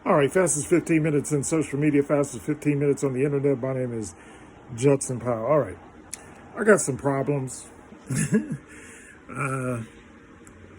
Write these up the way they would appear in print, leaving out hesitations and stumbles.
All right, fastest 15 minutes in social media, fastest 15 minutes on the internet. My name is Judson Powell. All right, I got some problems. It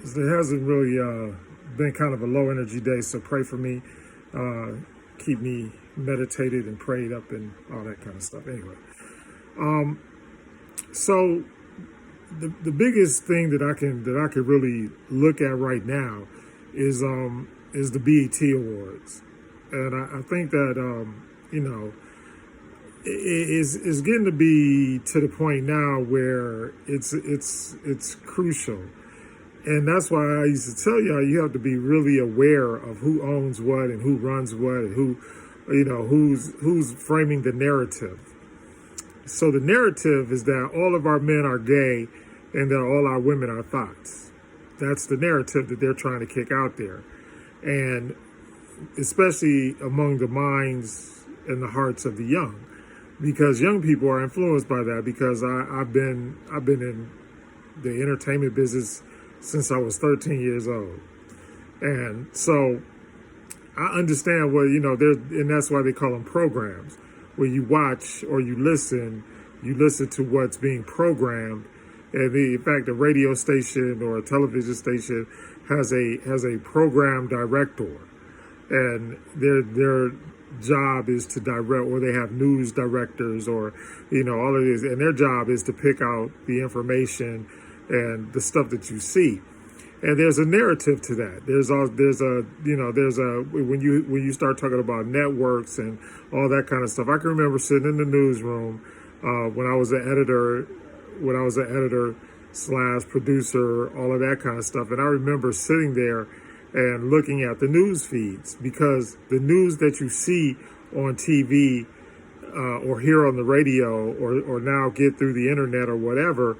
hasn't really been kind of a low energy day, so pray for me. Uh, Keep me meditated and prayed up and all that kind of stuff. Anyway, so the biggest thing that I can really look at right now is the BET Awards, and I think that you know is getting to be to the point now where it's crucial, and that's why I used to tell y'all you have to be really aware of who owns what and who runs what and who who's framing the narrative. So the narrative is that all of our men are gay and that all our women are thoughts. That's the narrative that they're trying to kick out there. And especially among the minds and the hearts of the young, because young people are influenced by that. Because I've been in the entertainment business since I was 13 years old, and so I understand what there, and that's why they call them programs, where you watch or you listen to what's being programmed. And in fact, a radio station or a television station has a program director, and their job is to direct, or they have news directors, or all of this, and their job is to pick out the information and the stuff that you see. And there's a narrative to that. There's a when you start talking about networks and all that kind of stuff. I can remember sitting in the newsroom when I was an editor slash producer, all of that kind of stuff. And I remember sitting there and looking at the news feeds, because the news that you see on TV or hear on the radio or now get through the internet or whatever,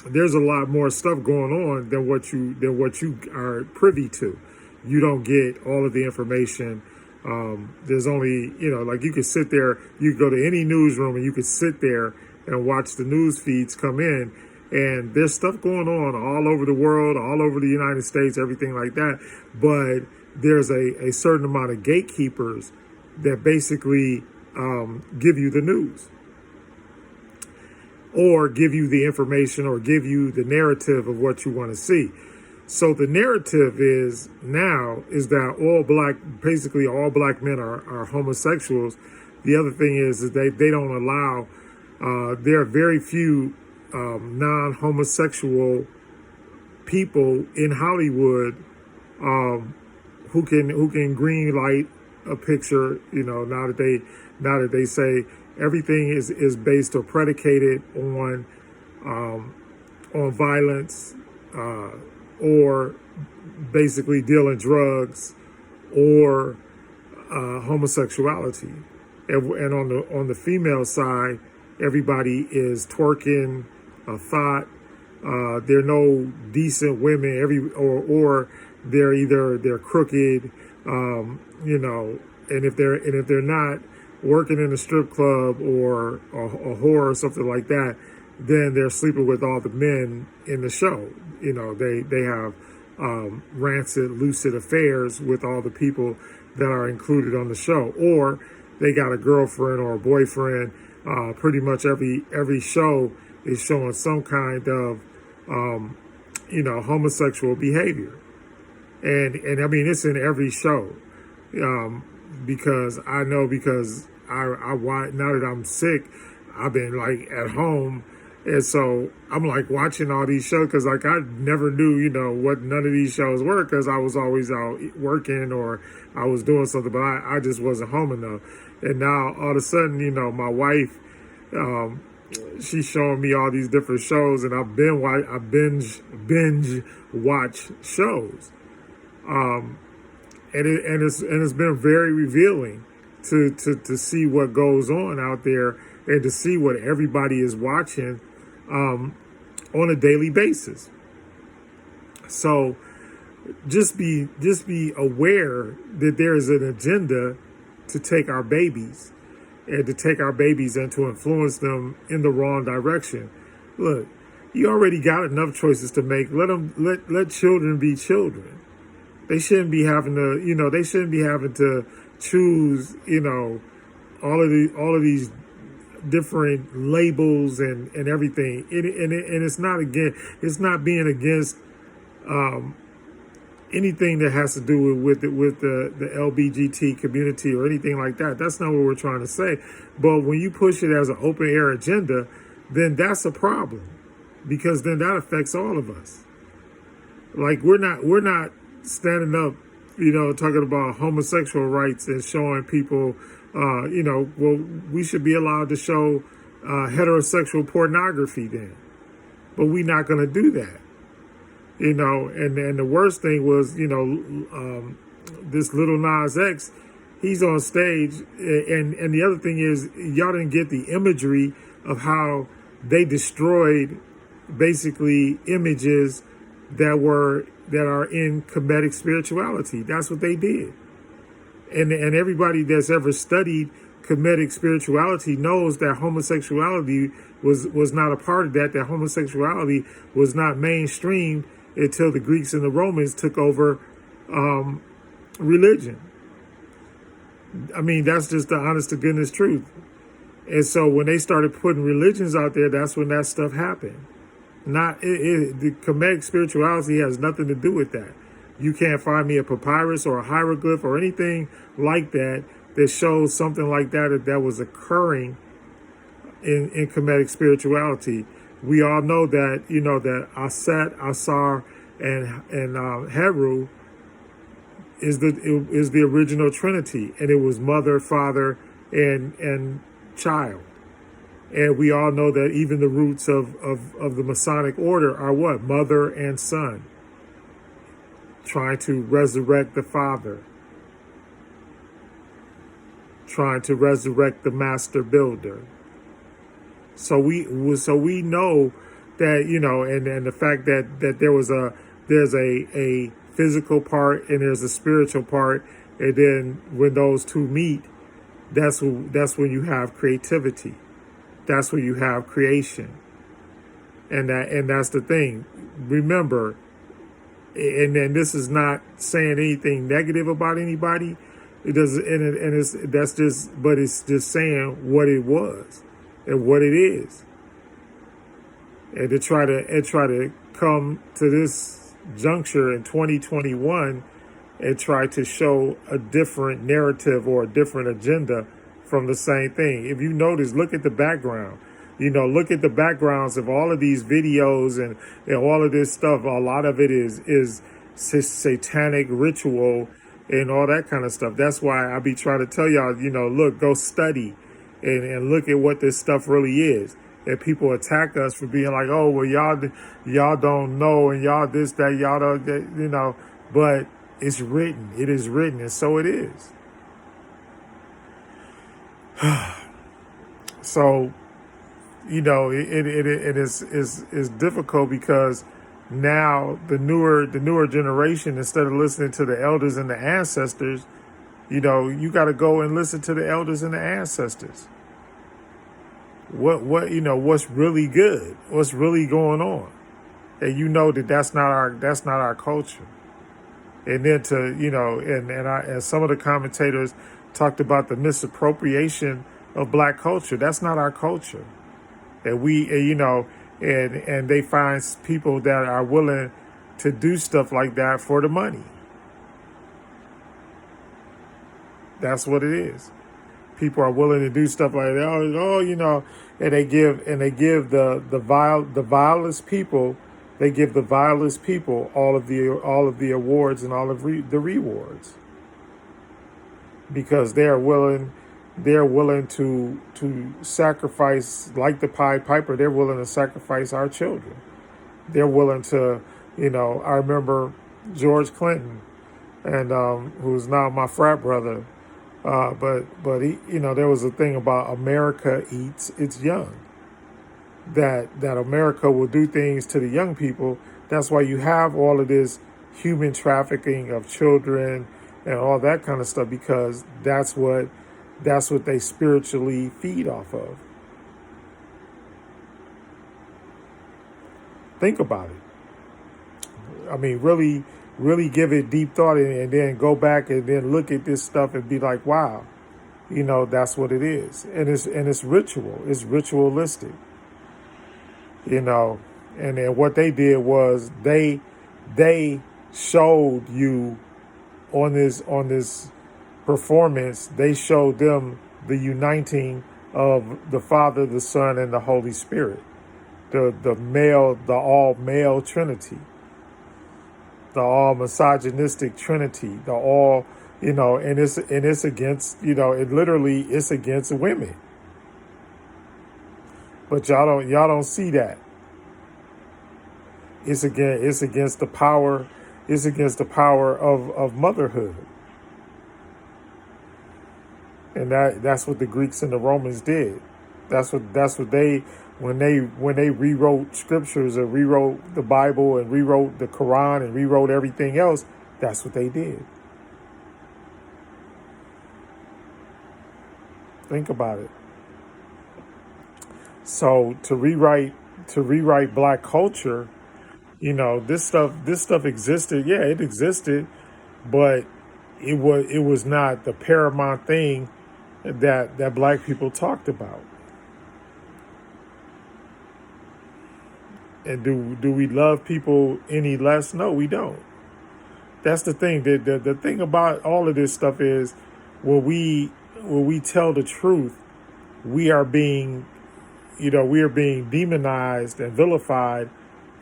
there's a lot more stuff going on than what you are privy to. You don't get all of the information. There's only, like you could sit there, you could go to any newsroom and you could sit there and watch the news feeds come in, and there's stuff going on all over the world, all over the United States, everything like that. But there's a certain amount of gatekeepers that basically give you the news, or give you the information, or give you the narrative of what you want to see. So the narrative is that basically all black men are homosexuals. The other thing is they don't allow, there are very few non-homosexual people in Hollywood who can green light a picture. Now that they say everything is based or predicated on violence, or basically dealing drugs, or homosexuality, and on the female side, everybody is twerking, a thought. There are no decent women. Or they're crooked. And if they're not working in a strip club or a whore or something like that, then they're sleeping with all the men in the show. They have rancid, lucid affairs with all the people that are included on the show, or they got a girlfriend or a boyfriend. Pretty much every show is showing some kind of homosexual behavior, and I mean it's in every show. Because I know, because I now that I'm sick, I've been like at home, and so I'm like watching all these shows, because like I never knew what none of these shows were, because I was always out working or I was doing something, but I just wasn't home enough. And now all of a sudden, my wife, she's showing me all these different shows, and I binge watch shows. And it's been very revealing to see what goes on out there, and to see what everybody is watching on a daily basis. So just be aware that there is an agenda to take our babies, and to take our babies and to influence them in the wrong direction. Look, you already got enough choices to make. Let children be children. They shouldn't be having to, they shouldn't be having to choose, all of these different labels and everything. And it's not it's not being against anything that has to do with the LBGT community or anything like that. That's not what we're trying to say. But when you push it as an open air agenda, then that's a problem, because then that affects all of us. Like we're not standing up, talking about homosexual rights and showing people, well, we should be allowed to show heterosexual pornography then, but we're not going to do that. And the worst thing was, this Lil Nas X, he's on stage, and the other thing is, y'all didn't get the imagery of how they destroyed basically images that are in Kemetic spirituality. That's what they did. And everybody that's ever studied Kemetic spirituality knows that homosexuality was not a part of that homosexuality was not mainstreamed until the Greeks and the Romans took over religion. I mean, that's just the honest to goodness truth. And so when they started putting religions out there, that's when that stuff happened. The Kemetic spirituality has nothing to do with that. You can't find me a papyrus or a hieroglyph or anything like that that shows something like that was occurring in Kemetic spirituality. We all know that, that Aset, Asar, and Heru is the original Trinity, and it was mother, father, and child. And we all know that even the roots of the Masonic order are what? Mother and son. Trying to resurrect the father. Trying to resurrect the master builder. So we know that, and the fact that there's a physical part and there's a spiritual part, and then when those two meet, that's when you have creativity. That's when you have creation. And that's the thing. Remember, and then this is not saying anything negative about anybody. It doesn't, but it's just saying what it was and what it is. And to try to come to this juncture in 2021 and try to show a different narrative or a different agenda from the same thing. If you notice, look at the background. Look at the backgrounds of all of these videos and all of this stuff. A lot of it is satanic ritual and all that kind of stuff. That's why I be trying to tell y'all, look, go study and look at what this stuff really is. And people attack us for being like, oh, well, y'all don't know, and y'all this, that, y'all don't, but it's written. It is written, and so it is. So, it is difficult because now the newer generation, instead of listening to the elders and the ancestors, you got to go and listen to the elders and the ancestors. What's really good, what's really going on, and that's not our culture. And then and some of the commentators talked about the misappropriation of black culture. That's not our culture. And and they find people that are willing to do stuff like that for the money. That's what it is. People are willing to do stuff like that. And they give the vilest people, they give the vilest people all of the awards and all of the rewards, because they're willing to sacrifice, like the Pied Piper. They're willing to sacrifice our children. They're willing to, I remember George Clinton, and who's now my frat brother. But he, there was a thing about America eats its young. That America will do things to the young people. That's why you have all of this human trafficking of children and all that kind of stuff, because that's what they spiritually feed off of. Think about it. I mean, really, really give it deep thought and then go back and then look at this stuff and be like, wow, that's what it is. And it's ritual. It's ritualistic, you know. And then what they did was they showed you on this performance, they showed them the uniting of the Father, the Son, and the Holy Spirit. The all male Trinity, the all misogynistic Trinity, the all, and it's against, it literally is against women. But y'all don't see that. It's against the power. It's against the power of motherhood. And that's what the Greeks and the Romans did. That's what they when they rewrote scriptures and rewrote the Bible and rewrote the Quran and rewrote everything else. That's what they did. Think about it. So to rewrite black culture, this stuff existed. Yeah, it existed, but it was not the paramount thing that black people talked about. And do we love people any less? No, we don't. That's the thing. The thing about all of this stuff is when we tell the truth, we are being demonized and vilified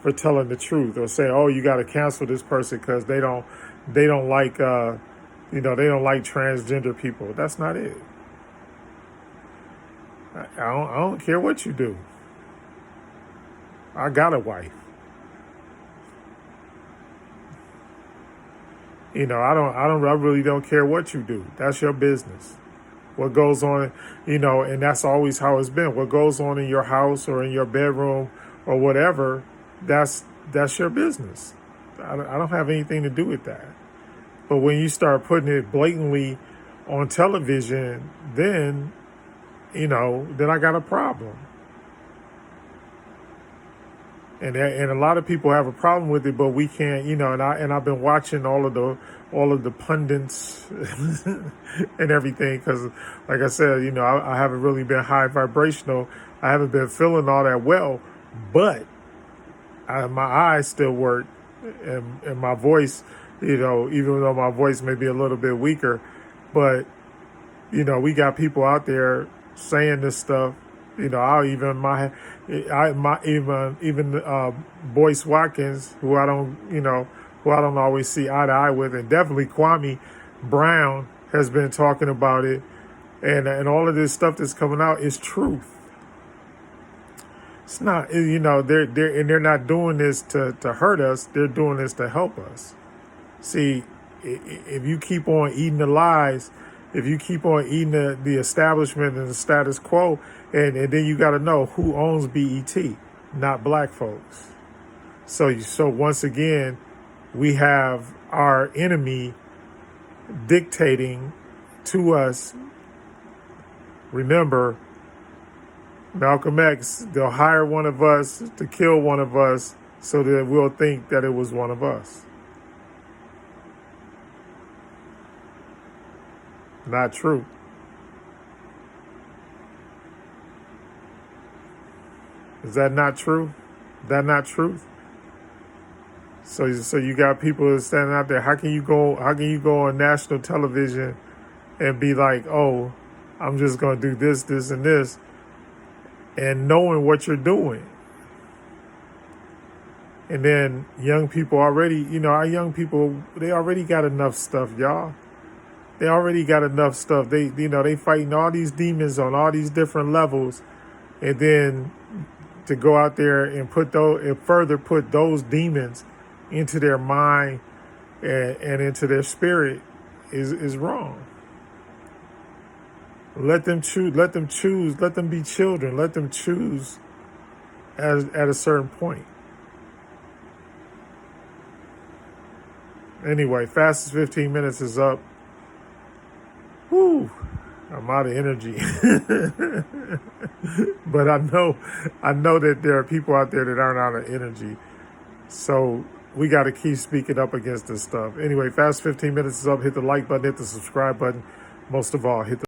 for telling the truth, or saying, "Oh, you got to cancel this person because they don't like they don't like transgender people." That's not it. I don't care what you do. I got a wife. I really don't care what you do. That's your business. What goes on, and that's always how it's been. What goes on in your house or in your bedroom or whatever, that's your business. I don't have anything to do with that. But when you start putting it blatantly on television, then I got a problem. And a lot of people have a problem with it, but we can't, and I've been watching all of the pundits and everything, because like I said, I haven't really been high vibrational. I haven't been feeling all that well, but my eyes still work, and my voice, even though my voice may be a little bit weaker, but we got people out there saying this stuff. Even Boyce Watkins, who I don't always see eye to eye with, and definitely Kwame Brown has been talking about it, and all of this stuff that's coming out is truth. It's not, they're not doing this to hurt us. They're doing this to help us. See, if you keep on eating the lies, if you keep on eating the establishment and the status quo, and then you got to know who owns BET, not black folks. So once again, we have our enemy dictating to us. Remember, Malcolm X, they'll hire one of us to kill one of us so that we'll think that it was one of us. Not true. Is that not true? Is that not truth? So you got people standing out there. How can you go on national television and be like, "Oh, I'm just going to do this, this, and this," and knowing what you're doing? And then young people already, our young people, they already got enough stuff, y'all. They already got enough stuff. They fighting all these demons on all these different levels, and then to go out there and further put those demons into their mind and into their spirit is wrong. Let them choose. Let them choose. Let them be children. Let them choose at a certain point. Anyway, fastest 15 minutes is up. Whew, I'm out of energy. But I know that there are people out there that aren't out of energy. So we got to keep speaking up against this stuff. Anyway, Fast 15 Minutes is up. Hit the like button, hit the subscribe button. Most of all, hit the